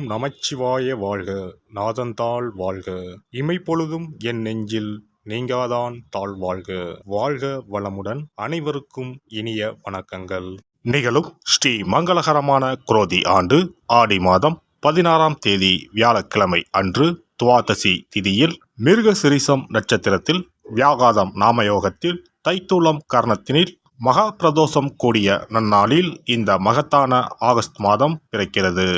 நமச்சிவாய வாழ்க. நாதந்தாள் வாழ்க. இமைப்பொழுதும் என் நெஞ்சில் நீங்காதான் தாழ் வாழ்க. வாழ்க வளமுடன். அனைவருக்கும் இனிய வணக்கங்கள். நிகழும் ஸ்ரீ மங்களகரமான குரோதி ஆண்டு ஆடி மாதம் 16ஆம் தேதி வியாழக்கிழமை அன்று துவாதசி திதியில் மிருகசிரிசம் நட்சத்திரத்தில் வியாகாதம் நாமயோகத்தில் தைத்தூலம் கரணத்தினில் மகா பிரதோஷம் கூடிய நன்னாளில் இந்த மகத்தான ஆகஸ்ட் மாதம் பிறக்கிறது.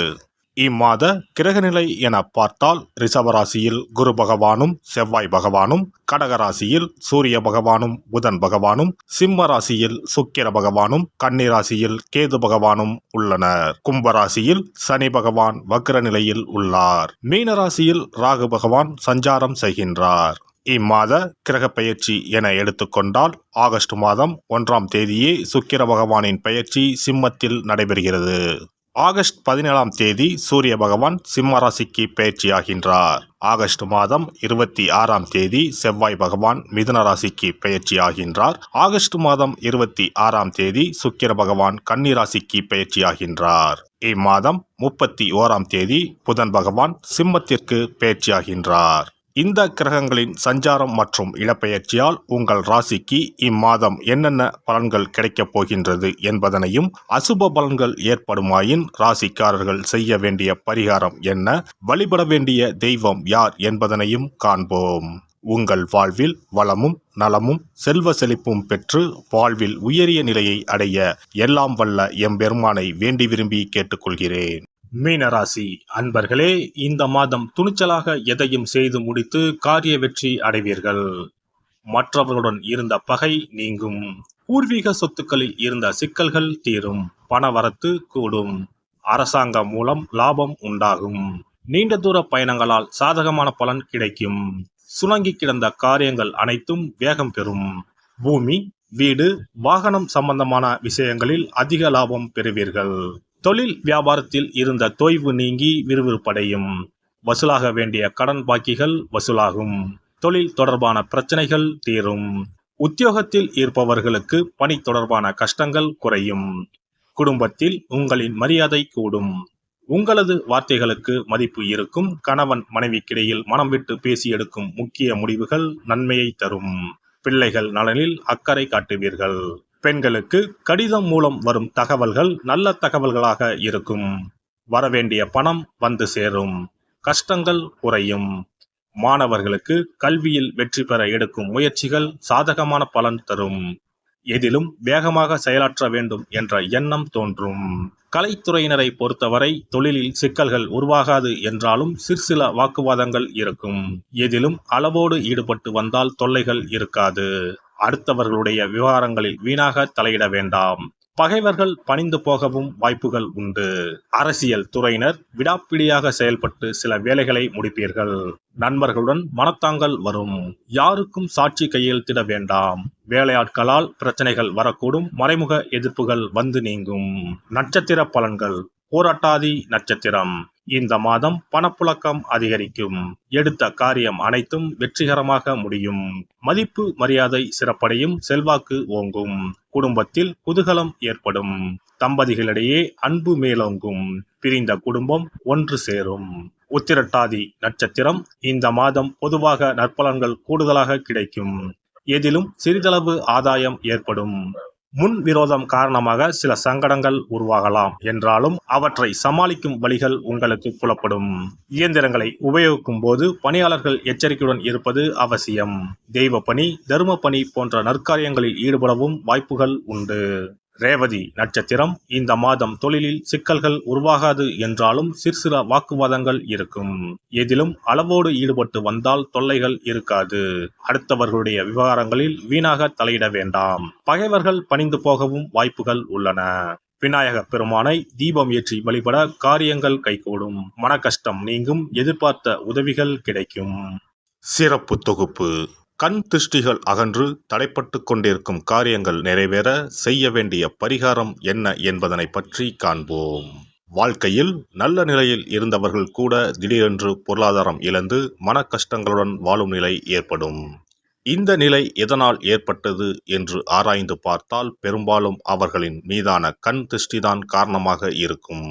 இம்மாத கிரகநிலை என பார்த்தால் ரிஷபராசியில் குரு பகவானும் செவ்வாய் பகவானும், கடகராசியில் சூரிய பகவானும் புதன் பகவானும், சிம்ம ராசியில் சுக்கிர பகவானும், கன்னிராசியில் கேது பகவானும் உள்ளனர். கும்பராசியில் சனி பகவான் வக்ர நிலையில் உள்ளார். மீனராசியில் ராகு பகவான் சஞ்சாரம் செய்கின்றார். இம்மாத கிரக பெயர்ச்சி என எடுத்துக்கொண்டால் ஆகஸ்ட் மாதம் 1ஆம் தேதியே சுக்கிர பகவானின் பெயர்ச்சி சிம்மத்தில் நடைபெறுகிறது. ஆகஸ்ட் 17ஆம் தேதி சூரிய பகவான் சிம்ம ராசிக்கு பெயர்ச்சியாகின்றார். ஆகஸ்ட் மாதம் 26ஆம் தேதி செவ்வாய் பகவான் மிதுன ராசிக்கு பெயர்ச்சியாகின்றார். ஆகஸ்ட் மாதம் 26ஆம் தேதி சுக்கிர பகவான் கன்னி ராசிக்கு பெயர்ச்சியாகின்றார். இம்மாதம் 31ஆம் தேதி புதன் பகவான் சிம்மத்திற்கு பெயர்ச்சியாகின்றார். இந்த கிரகங்களின் சஞ்சாரம் மற்றும் இடப்பெயர்ச்சியால் உங்கள் ராசிக்கு இம்மாதம் என்னென்ன பலன்கள் கிடைக்கப் போகின்றது என்பதனையும், அசுப பலன்கள் ஏற்படுமாயின் ராசிக்காரர்கள் செய்ய வேண்டிய பரிகாரம் என்ன, வழிபட வேண்டிய தெய்வம் யார் என்பதனையும் காண்போம். உங்கள் வாழ்வில் வளமும் நலமும் செல்வ செழிப்பும் பெற்று வாழ்வில் உயரிய நிலையை அடைய எல்லாம் வல்ல எம்பெருமானை வேண்டி விரும்பி கேட்டுக்கொள்கிறேன். மீனராசி அன்பர்களே, இந்த மாதம் துணிச்சலாக எதையும் செய்து முடித்து காரிய வெற்றி அடைவீர்கள். மற்றவர்களுடன் இருந்த பகை நீங்கும். பூர்வீக சொத்துக்களில் இருந்த சிக்கல்கள் தீரும். பணவரத்து கூடும். அரசாங்கம் மூலம் லாபம் உண்டாகும். நீண்ட தூர பயணங்களால் சாதகமான பலன் கிடைக்கும். சுணங்கி கிடந்த காரியங்கள் அனைத்தும் வேகம் பெறும். பூமி, வீடு, வாகனம் சம்பந்தமான விஷயங்களில் அதிக லாபம் பெறுவீர்கள். தொழில் வியாபாரத்தில் இருந்த தொய்வு நீங்கி விறுவிறுப்படையும். வசூலாக வேண்டிய கடன் பாக்கிகள் வசூலாகும். தொழில் தொடர்பான பிரச்சனைகள் தீரும். உத்தியோகத்தில் இருப்பவர்களுக்கு பணி தொடர்பான கஷ்டங்கள் குறையும். குடும்பத்தில் உங்களின் மரியாதை கூடும். உங்களது வார்த்தைகளுக்கு மதிப்பு இருக்கும். கணவன் மனைவிக்கிடையில் மனம் விட்டு பேசி எடுக்கும் முக்கிய முடிவுகள் நன்மையை தரும். பிள்ளைகள் நலனில் அக்கறை காட்டுவீர்கள். பெண்களுக்கு கடிதம் மூலம் வரும் தகவல்கள் நல்ல தகவல்களாக இருக்கும். வரவேண்டிய பணம் வந்து சேரும். கஷ்டங்கள் குறையும். மாணவர்களுக்கு கல்வியில் வெற்றி பெற எடுக்கும் முயற்சிகள் சாதகமான பலன் தரும். எதிலும் வேகமாக செயலாற்ற வேண்டும் என்ற எண்ணம் தோன்றும். கலைத்துறையினரை பொறுத்தவரை தொழிலில் சிக்கல்கள் உருவாகாது என்றாலும் சிற்சில வாக்குவாதங்கள் இருக்கும். எதிலும் அளவோடு ஈடுபட்டு வந்தால் தொல்லைகள் இருக்காது. அடுத்தவர்களுடைய விவகாரங்களில் வீணாக தலையிட வேண்டாம். பகைவர்கள் பணிந்து போகவும் வாய்ப்புகள் உண்டு. அரசியல் துறையினர் விடாப்பிடியாக செயல்பட்டு சில வேலைகளை முடிப்பீர்கள். நண்பர்களுடன் மனத்தாங்கல் வரும். யாருக்கும் சாட்சி கையெழுத்திட வேண்டாம். வேலையாட்களால் பிரச்சனைகள் வரக்கூடும். மறைமுக எதிர்ப்புகள் வந்து நீங்கும். நட்சத்திர பலன்கள். போராட்டாதி நட்சத்திரம். இந்த மாதம் பணப்புழக்கம் அதிகரிக்கும். எடுத்த காரியம் அனைத்தும் வெற்றிகரமாக முடியும். மதிப்பு மரியாதை சிறப்படையும். செல்வாக்கு ஓங்கும். குடும்பத்தில் குதூகலம் ஏற்படும். தம்பதிகளிடையே அன்பு மேலோங்கும். பிரிந்த குடும்பம் ஒன்று சேரும். உத்திரட்டாதி நட்சத்திரம். இந்த மாதம் பொதுவாக நற்பலன்கள் கூடுதலாக கிடைக்கும். எதிலும் சிறிதளவு ஆதாயம் ஏற்படும். முன் விரோதம் காரணமாக சில சங்கடங்கள் உருவாகலாம் என்றாலும் அவற்றை சமாளிக்கும் வழிகள் உங்களுக்கு புலப்படும். இயந்திரங்களை உபயோகிக்கும் போது பணியாளர்கள் எச்சரிக்கையுடன் இருப்பது அவசியம். தெய்வ பணி, தர்ம பணி போன்ற நற்காரியங்களில் ஈடுபடவும் வாய்ப்புகள் உண்டு. ரேவதி நட்சத்திரம். இந்த மாதம் தொழிலில் சிக்கல்கள் உருவாகாது என்றாலும் சிற்சில வாக்குவாதங்கள் இருக்கும். எதிலும் அளவோடு ஈடுபட்டு வந்தால் தொல்லைகள் இருக்காது. அடுத்தவர்களுடைய விவகாரங்களில் வீணாக தலையிட வேண்டாம். பகைவர்கள் பணிந்து போகவும் வாய்ப்புகள் உள்ளன. விநாயக பெருமானை தீபம் ஏற்றி வழிபட காரியங்கள் கைகூடும். மன கஷ்டம் நீங்கும். எதிர்பார்த்த உதவிகள் கிடைக்கும். சிறப்பு தொகுப்பு. கண் திருஷ்டிகள் அகன்று தடைப்பட்டு கொண்டிருக்கும் காரியங்கள் நிறைவேற செய்ய வேண்டிய பரிகாரம் என்ன என்பதனை பற்றி காண்போம். வாழ்க்கையில் நல்ல நிலையில் இருந்தவர்கள் கூட திடீரென்று பொருளாதாரம் இழந்து மன கஷ்டங்களுடன் வாழும் நிலை ஏற்படும். இந்த நிலை எதனால் ஏற்பட்டது என்று ஆராய்ந்து பார்த்தால் பெரும்பாலும் அவர்களின் மீதான கண் திருஷ்டிதான் காரணமாக இருக்கும்.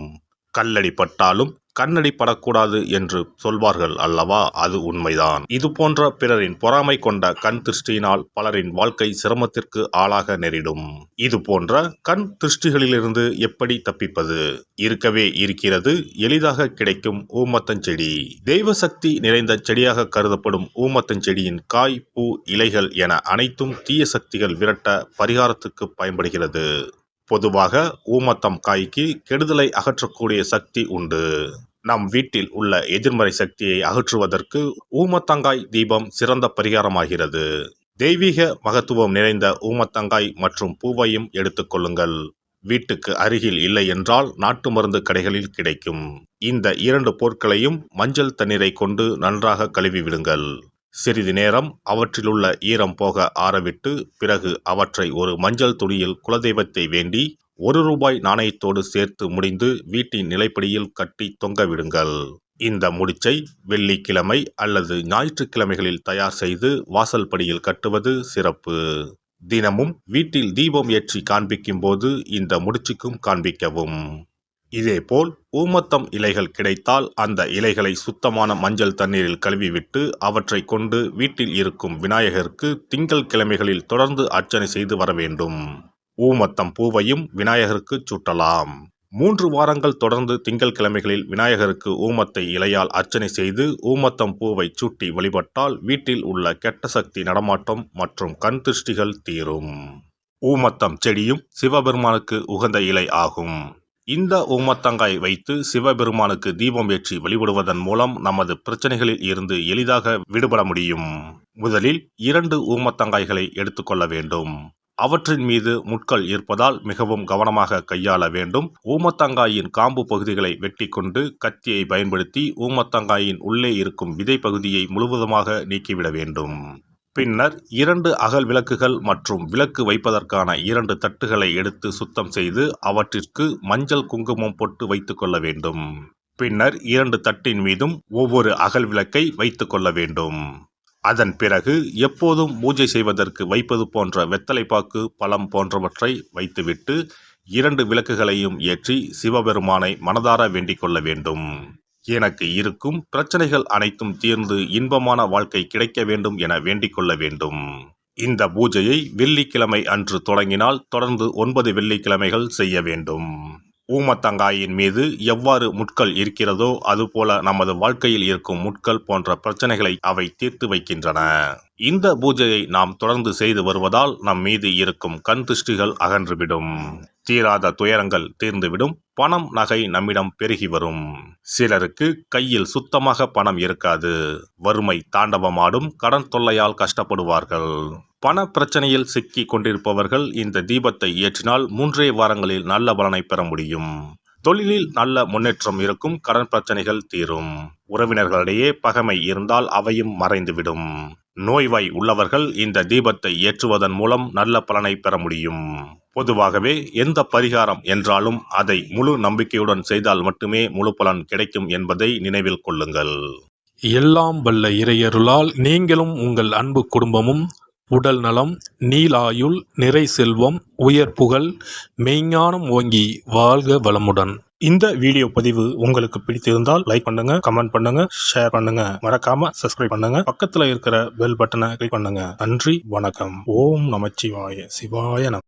கல்லடி பட்டாலும் கண்ணடி படக்கூடாது என்று சொல்வார்கள் அல்லவா, அது உண்மைதான். இது போன்ற பிறரின் பொறாமை கொண்ட கண் திருஷ்டியினால் பலரின் வாழ்க்கை சிரமத்திற்கு ஆளாக நேரிடும். இது போன்ற கண் திருஷ்டிகளிலிருந்து எப்படி தப்பிப்பது? இருக்கவே இருக்கிறது எளிதாக கிடைக்கும் ஊமத்தஞ்செடி. தெய்வ சக்தி நிறைந்த செடியாக கருதப்படும் ஊமத்தஞ்செடியின் காய், பூ, இலைகள் என அனைத்தும் தீய சக்திகள் விரட்ட பரிகாரத்துக்கு பயன்படுகிறது. பொதுவாக ஊமத்தம் காய்க்கு கெடுதலை அகற்றக்கூடிய சக்தி உண்டு. நம் வீட்டில் உள்ள எதிர்மறை சக்தியை அகற்றுவதற்கு ஊமத்தங்காய் தீபம் சிறந்த பரிகாரமாகிறது. தெய்வீக மகத்துவம் நிறைந்த ஊமத்தங்காய் மற்றும் பூவையும் எடுத்துக்கொள்ளுங்கள். வீட்டுக்கு அருகில் இல்லை என்றால் நாட்டு மருந்து கடைகளில் கிடைக்கும். இந்த 2 பொருட்களையும் மஞ்சள் தண்ணீரை கொண்டு நன்றாக கழுவி விடுங்கள். சிறிது நேரம் அவற்றிலுள்ள ஈரம் போக ஆறவிட்டு பிறகு அவற்றை ஒரு மஞ்சள் துணியில் குலதெய்வத்தை வேண்டி ₹1 நாணயத்தோடு சேர்த்து முடிந்து வீட்டின் நிலைப்படியில் கட்டி தொங்க விடுங்கள். இந்த முடிச்சை வெள்ளிக்கிழமை அல்லது ஞாயிற்றுக்கிழமைகளில் தயார் செய்து வாசல் படியில் கட்டுவது சிறப்பு. தினமும் வீட்டில் தீபம் ஏற்றி காண்பிக்கும் போது இந்த முடிச்சுக்கும் காண்பிக்கவும். இதேபோல் ஊமத்தம் இலைகள் கிடைத்தால் அந்த இலைகளை சுத்தமான மஞ்சள் தண்ணீரில் கழுவிவிட்டு அவற்றை கொண்டு வீட்டில் இருக்கும் விநாயகருக்கு திங்கள் கிழமைகளில் தொடர்ந்து அர்ச்சனை செய்து வர வேண்டும். ஊமத்தம் பூவையும் விநாயகருக்கு சூட்டலாம். 3 வாரங்கள் தொடர்ந்து திங்கள் கிழமைகளில் விநாயகருக்கு ஊமத்தை இலையால் அர்ச்சனை செய்து ஊமத்தம் பூவை சூட்டி வழிபட்டால் வீட்டில் உள்ள கெட்ட சக்தி நடமாட்டம் மற்றும் கண் திருஷ்டிகள் தீரும். ஊமத்தம் செடியும் சிவபெருமானுக்கு உகந்த இலை ஆகும். இந்த ஊமத்தங்காய் வைத்து சிவபெருமானுக்கு தீபம் ஏற்றி வழிபடுவதன் மூலம் நமது பிரச்சனைகளில் இருந்து எளிதாக விடுபட முடியும். முதலில் 2 ஊமத்தங்காய்களை எடுத்துக்கொள்ள வேண்டும். அவற்றின் மீது முட்கள் இருப்பதால் மிகவும் கவனமாக கையாள வேண்டும். ஊமத்தங்காயின் காம்பு பகுதிகளை வெட்டி கொண்டு கத்தியை பயன்படுத்தி ஊமத்தங்காயின் உள்ளே இருக்கும் விதை பகுதியை முழுவதுமாக நீக்கிவிட வேண்டும். பின்னர் 2 அகல் விளக்குகள் மற்றும் விளக்கு வைப்பதற்கான 2 தட்டுகளை எடுத்து சுத்தம் செய்து அவற்றிற்கு மஞ்சள் குங்குமம் போட்டு வைத்துக் கொள்ள வேண்டும். பின்னர் 2 தட்டின் மீதும் ஒவ்வொரு அகல் விளக்கை வைத்துக் கொள்ள வேண்டும். அதன் பிறகு எப்போதும் பூஜை செய்வதற்கு வைப்பது போன்ற வெத்தலைப்பாக்கு, பழம் போன்றவற்றை வைத்துவிட்டு 2 விளக்குகளையும் ஏற்றி சிவபெருமானை மனதார வேண்டிக் கொள்ள வேண்டும். எனக்கு இருக்கும் பிரச்சனைகள் அனைத்தும் தீர்ந்து இன்பமான வாழ்க்கை கிடைக்க வேண்டும் என வேண்டிக் கொள்ள வேண்டும். இந்த பூஜையை வெள்ளிக்கிழமை அன்று தொடங்கினால் தொடர்ந்து 9 வெள்ளிக்கிழமைகள் செய்ய வேண்டும். ஊமத்தங்காயின் மீது எவ்வாறு முட்கள் இருக்கிறதோ அதுபோல நமது வாழ்க்கையில் இருக்கும் முட்கள் போன்ற பிரச்சனைகளை அவை தீர்த்து வைக்கின்றன. இந்த பூஜையை நாம் தொடர்ந்து செய்து வருவதால் நம் மீது இருக்கும் கண் திருஷ்டிகள் அகன்றுவிடும். தீராத துயரங்கள் தீர்ந்துவிடும். பணம், நகை நம்மிடம் பெருகி வரும். சிலருக்கு கையில் சுத்தமாக பணம் இருக்காது. வறுமை தாண்டவமாடும். கடன் தொல்லையால் கஷ்டப்படுவார்கள். பண பிரச்சனையில் சிக்கி கொண்டிருப்பவர்கள் இந்த தீபத்தை ஏற்றினால் 3 வாரங்களில் நல்ல பலனை பெற முடியும். தொழிலில் நல்ல முன்னேற்றம் இருக்கும். கடன் பிரச்சனைகள் தீரும். உறவினர்களிடையே பகைமை இருந்தால் அவையும் மறைந்துவிடும். நோய்வாய் உள்ளவர்கள் இந்த தீபத்தை ஏற்றுவதன் மூலம் நல்ல பலனை பெற முடியும். பொதுவாகவே எந்த பரிகாரம் என்றாலும் அதை முழு நம்பிக்கையுடன் செய்தால் மட்டுமே முழு பலன் கிடைக்கும் என்பதை நினைவில் கொள்ளுங்கள். எல்லாம் வல்ல இறையருளால் நீங்களும் உங்கள் அன்பு குடும்பமும் உடல் நலம், நீலாயுள், நிறை செல்வம், உயர் புகழ், மெய்ஞானம் ஓங்கி வாழ்க வளமுடன். இந்த வீடியோ பதிவு உங்களுக்கு பிடித்திருந்தால் லைக் பண்ணுங்க, கமெண்ட் பண்ணுங்க, ஷேர் பண்ணுங்க. மறக்காம சப்ஸ்கிரைப் பண்ணுங்க. பக்கத்துல இருக்கிற பெல் பட்டனை கிளிக் பண்ணுங்க. நன்றி, வணக்கம். ஓம் நமச்சிவாய. சிவாய நம.